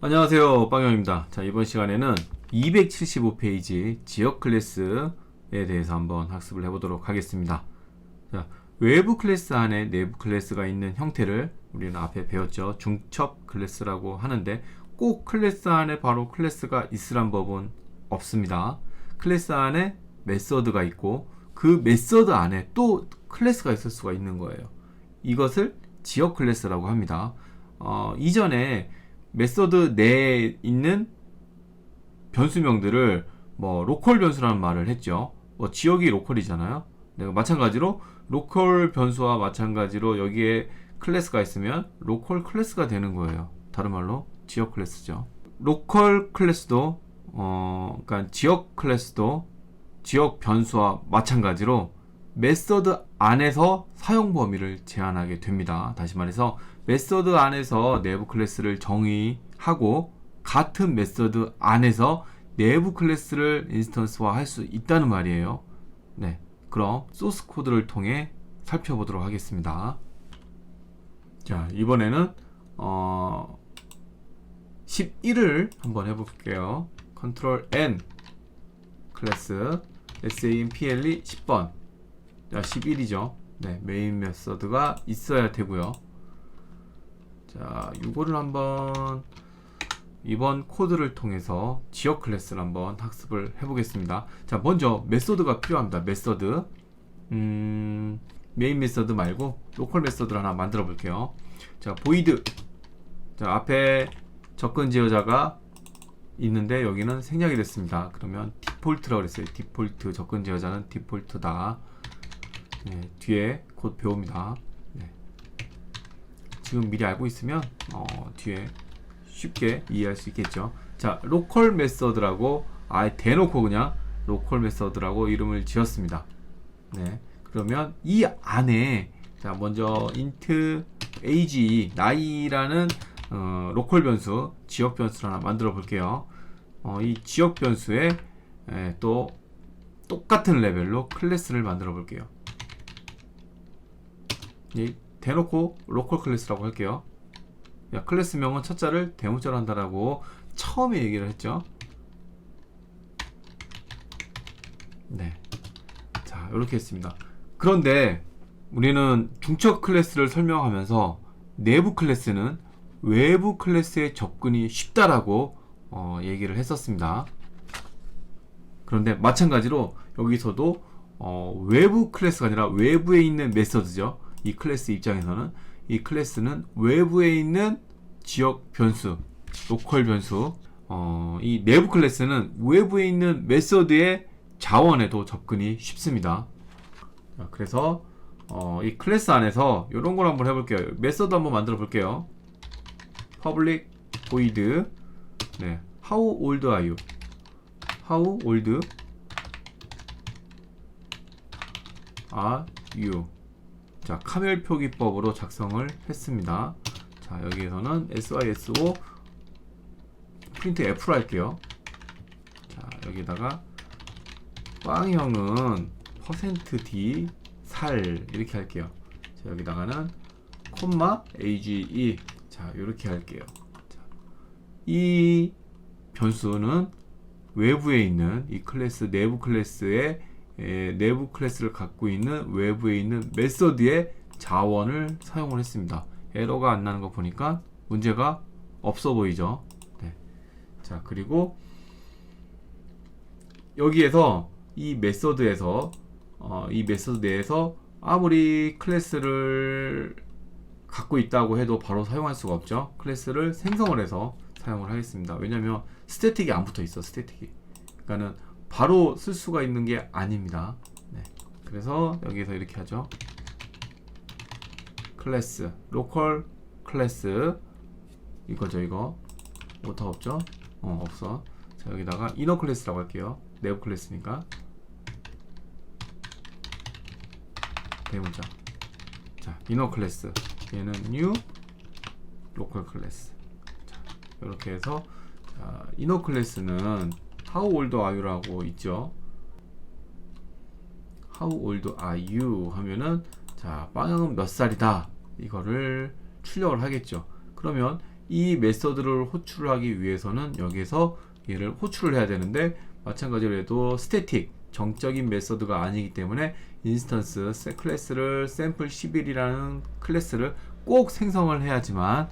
안녕하세요, 빵형입니다. 자, 이번 시간에는 275페이지 지역 클래스에 대해서 한번 학습을 해보도록 하겠습니다. 자, 외부 클래스 안에 내부 클래스가 있는 형태를 우리는 앞에 배웠죠. 중첩 클래스라고 하는데 꼭 클래스 안에 바로 클래스가 있으란 법은 없습니다. 클래스 안에 메서드가 있고 그 메서드 안에 또 클래스가 있을 수가 있는 거예요. 이것을 지역 클래스라고 합니다. 이전에 메서드 내에 있는 변수명들을 로컬 변수라는 말을 했죠. 지역이 로컬이잖아요. 네, 마찬가지로 로컬 변수와 마찬가지로 여기에 클래스가 있으면 로컬 클래스가 되는 거예요. 다른 말로 지역 클래스죠. 로컬 클래스도 그러니까 지역 클래스도 지역 변수와 마찬가지로 메서드 안에서 사용 범위를 제한하게 됩니다. 다시 말해서 메서드 안에서 내부 클래스를 정의하고 같은 메서드 안에서 내부 클래스를 인스턴스화 할 수 있다는 말이에요. 네, 그럼 소스 코드를 통해 살펴보도록 하겠습니다. 자, 이번에는 11을 한번 해볼게요. 컨트롤 N 클래스 SAMPLE 10번. 자, 11이죠. 네, 메인 메서드가 있어야 되고요. 자, 이거를 한번 이번 코드를 통해서 지역 클래스를 한번 학습을 해보겠습니다. 자, 먼저 메서드가 필요합니다. 메서드 메인 메서드 말고 로컬 메서드를 하나 만들어 볼게요. 자, void. 자, 앞에 접근 지어자가 있는데 여기는 생략이 됐습니다. 그러면 디폴트라고 그랬어요. 디폴트. 접근 지어자는 디폴트다. 네, 뒤에 곧 배웁니다. 네. 지금 미리 알고 있으면 뒤에 쉽게 이해할 수 있겠죠. 자, 로컬 메서드라고 아예 대놓고 그냥 로컬 메서드라고 이름을 지었습니다. 네, 그러면 이 안에 자, 먼저 int age 나이라는 로컬 변수, 지역 변수를 하나 만들어 볼게요. 이 지역 변수에 또 똑같은 레벨로 클래스를 만들어 볼게요. 대놓고 로컬 클래스라고 할게요. 야, 클래스명은 첫 자를 대문자로 한다라고 처음에 얘기를 했죠. 네, 자, 이렇게 했습니다. 그런데 우리는 중첩 클래스를 설명하면서 내부 클래스는 외부 클래스에 접근이 쉽다라고 얘기를 했었습니다. 그런데 마찬가지로 여기서도 외부 클래스가 아니라 외부에 있는 메서드죠. 이 클래스 입장에서는 이 클래스는 외부에 있는 지역 변수, 로컬 변수, 이 내부 클래스는 외부에 있는 메서드의 자원에도 접근이 쉽습니다. 자, 그래서 이 클래스 안에서 이런 걸 한번 해볼게요. 메서드 한번 만들어 볼게요. public void. 네, how old are you? how old are you? 자, 카멜 표기법으로 작성을 했습니다. 자, 여기에서는 syso 프린트 f로 할게요. 자, 여기다가 빵형은 %d 살 이렇게 할게요. 자, 여기다가는 콤마 age. 자, 이렇게 할게요. 자, 이 변수는 외부에 있는 이 클래스 내부 클래스의 내부 클래스를 갖고 있는 외부에 있는 메서드의 자원을 사용을 했습니다. 에러가 안 나는 거 보니까 문제가 없어 보이죠. 네. 자, 그리고 여기에서 이 메서드에서 이 메서드 내에서 아무리 클래스를 갖고 있다고 해도 바로 사용할 수가 없죠. 클래스를 생성을 해서 사용을 하겠습니다. 왜냐면 스태틱이 안 붙어 있어. 스태틱이. 그러니까는 바로 쓸 수가 있는 게 아닙니다. 네. 그래서 여기서 이렇게 하죠. 클래스, 로컬 클래스 이거죠. 이거 오타 없죠? 없어. 자, 여기다가 이너 클래스라고 할게요. 내부 클래스니까 대문자. 자, 이너 클래스 얘는 new 로컬 클래스. 자, 이렇게 해서 자, 이너 클래스는 how old are you라고 있죠. how old are you 하면은 자, 빵형은 몇 살이다 이거를 출력을 하겠죠. 그러면 이 메서드를 호출하기 위해서는 여기에서 얘를 호출을 해야 되는데, 마찬가지로 해도 스태틱 정적인 메서드가 아니기 때문에 인스턴스 클래스를 샘플 11이라는 클래스를 꼭 생성을 해야지만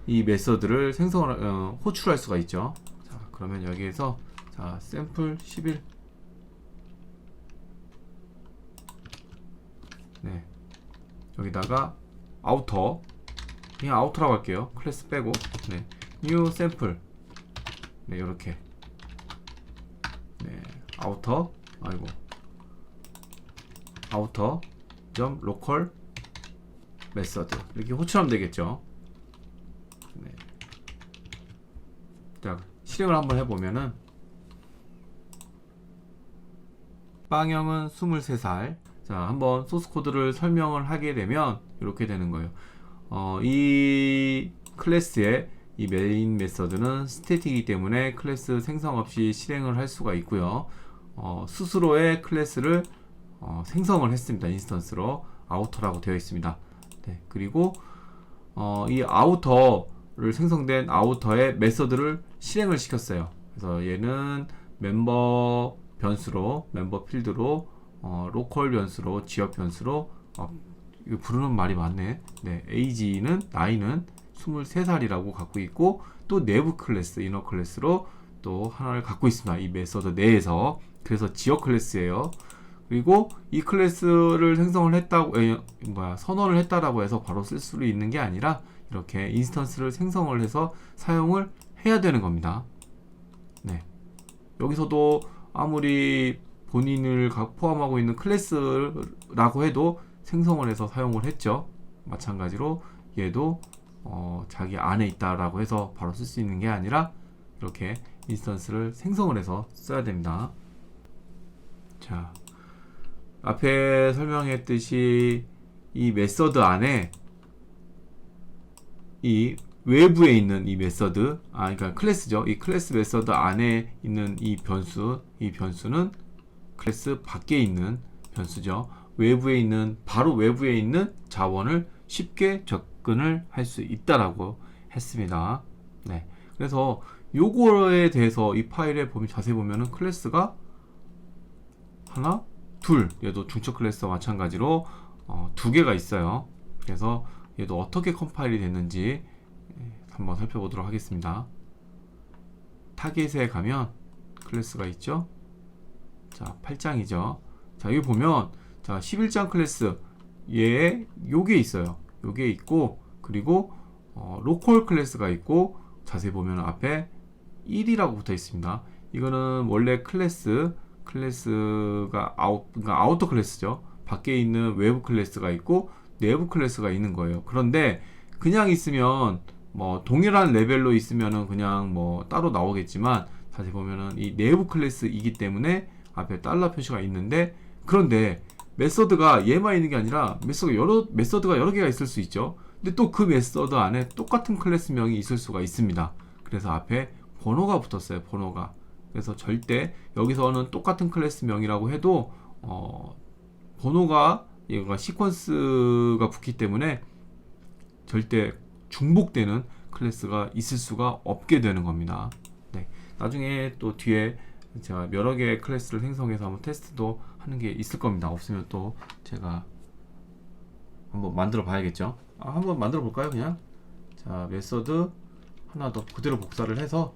이 메서드를 호출할 수가 있죠. 자, 그러면 여기에서 자, 샘플 11, 네, 여기다가 아우터, 그냥 아우터라고 할게요. 클래스 빼고, 네, 뉴 샘플, 네, 요렇게, 네, 아우터, 아이고, 아우터 점 로컬 메서드 이렇게 호출하면 되겠죠. 네. 자, 실행을 한번 해보면은, 빵형은 23살. 자, 한번 소스 코드를 설명을 하게 되면 이렇게 되는 거예요. 이 클래스의 이 메인 메서드는 스태틱이기 때문에 클래스 생성 없이 실행을 할 수가 있고요. 스스로의 클래스를 생성을 했습니다. 인스턴스로 아우터라고 되어 있습니다. 네, 그리고 이 아우터를 생성된 아우터의 메서드를 실행을 시켰어요. 그래서 얘는 멤버 변수로, 멤버 필드로, 로컬 변수로, 지역 변수로, 이거 부르는 말이 많네. 네, age는 나이는 23살이라고 갖고 있고, 또 내부 클래스, 이너 클래스로 또 하나를 갖고 있습니다. 이 메서드 내에서. 그래서 지역 클래스예요. 그리고 이 클래스를 생성을 했다고, 선언을 했다라고 해서 바로 쓸 수 있는 게 아니라 이렇게 인스턴스를 생성을 해서 사용을 해야 되는 겁니다. 네. 여기서도 아무리 본인을 포함하고 있는 클래스라고 해도 생성을 해서 사용을 했죠. 마찬가지로 얘도 자기 안에 있다라고 해서 바로 쓸 수 있는 게 아니라 이렇게 인스턴스를 생성을 해서 써야 됩니다. 자, 앞에 설명했듯이 이 메서드 안에 이 외부에 있는 이 메서드, 그러니까 클래스죠. 이 클래스 메서드 안에 있는 이 변수는 클래스 밖에 있는 변수죠. 바로 외부에 있는 자원을 쉽게 접근을 할 수 있다라고 했습니다. 네. 그래서 요거에 대해서 이 파일에 보면 자세히 보면은 클래스가 하나, 둘, 얘도 중첩 클래스와 마찬가지로 두 개가 있어요. 그래서 얘도 어떻게 컴파일이 됐는지 한번 살펴보도록 하겠습니다. 타겟에 가면 클래스가 있죠. 자, 8장이죠. 자, 여기 보면 자, 11장 클래스 얘에 요게 있어요. 요게 있고, 그리고 로컬 클래스가 있고, 자세히 보면 앞에 1이라고 붙어 있습니다. 이거는 원래 클래스가 그러니까 아우터 클래스죠. 밖에 있는 외부 클래스가 있고 내부 클래스가 있는 거예요. 그런데 그냥 있으면 동일한 레벨로 있으면은 그냥 따로 나오겠지만, 자세히 보면은 이 내부 클래스이기 때문에 앞에 달러 표시가 있는데, 그런데 메서드가 얘만 있는 게 아니라 메서드가 여러 개가 있을 수 있죠. 근데 또 그 메서드 안에 똑같은 클래스명이 있을 수가 있습니다. 그래서 앞에 번호가 붙었어요. 번호가. 그래서 절대 여기서는 똑같은 클래스명이라고 해도 번호가 얘가 시퀀스가 붙기 때문에 절대 중복되는 클래스가 있을 수가 없게 되는 겁니다. 네. 나중에 또 뒤에 제가 여러 개의 클래스를 생성해서 한번 테스트도 하는 게 있을 겁니다. 없으면 또 제가 한번 만들어 봐야겠죠. 한번 만들어 볼까요? 그냥 자, 메서드 하나 더 그대로 복사를 해서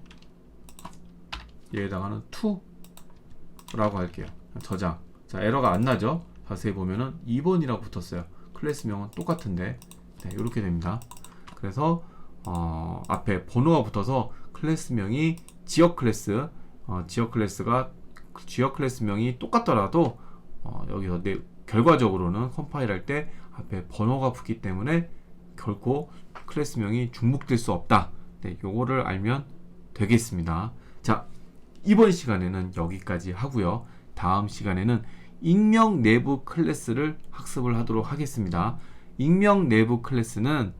얘에다가는 to라고 할게요. 저장. 자, 에러가 안 나죠? 자세히 보면은 2번이라고 붙었어요. 클래스명은 똑같은데. 네, 이렇게 됩니다. 그래서 앞에 번호가 붙어서 클래스명이 지역 클래스, 지역 클래스명이 똑같더라도 여기서 결과적으로는 컴파일할 때 앞에 번호가 붙기 때문에 결코 클래스명이 중복될 수 없다. 네, 요거를 알면 되겠습니다. 자, 이번 시간에는 여기까지 하고요. 다음 시간에는 익명 내부 클래스를 학습을 하도록 하겠습니다. 익명 내부 클래스는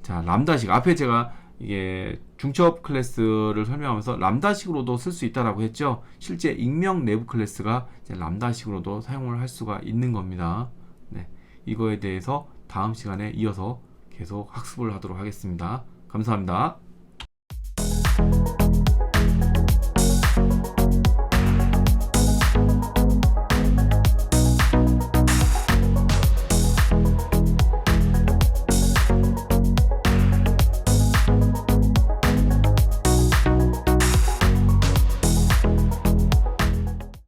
자, 람다식, 앞에 제가 이게 중첩 클래스를 설명하면서 람다식으로도 쓸 수 있다라고 했죠. 실제 익명 내부 클래스가 이제 람다식으로도 사용을 할 수가 있는 겁니다. 네, 이거에 대해서 다음 시간에 이어서 계속 학습을 하도록 하겠습니다. 감사합니다.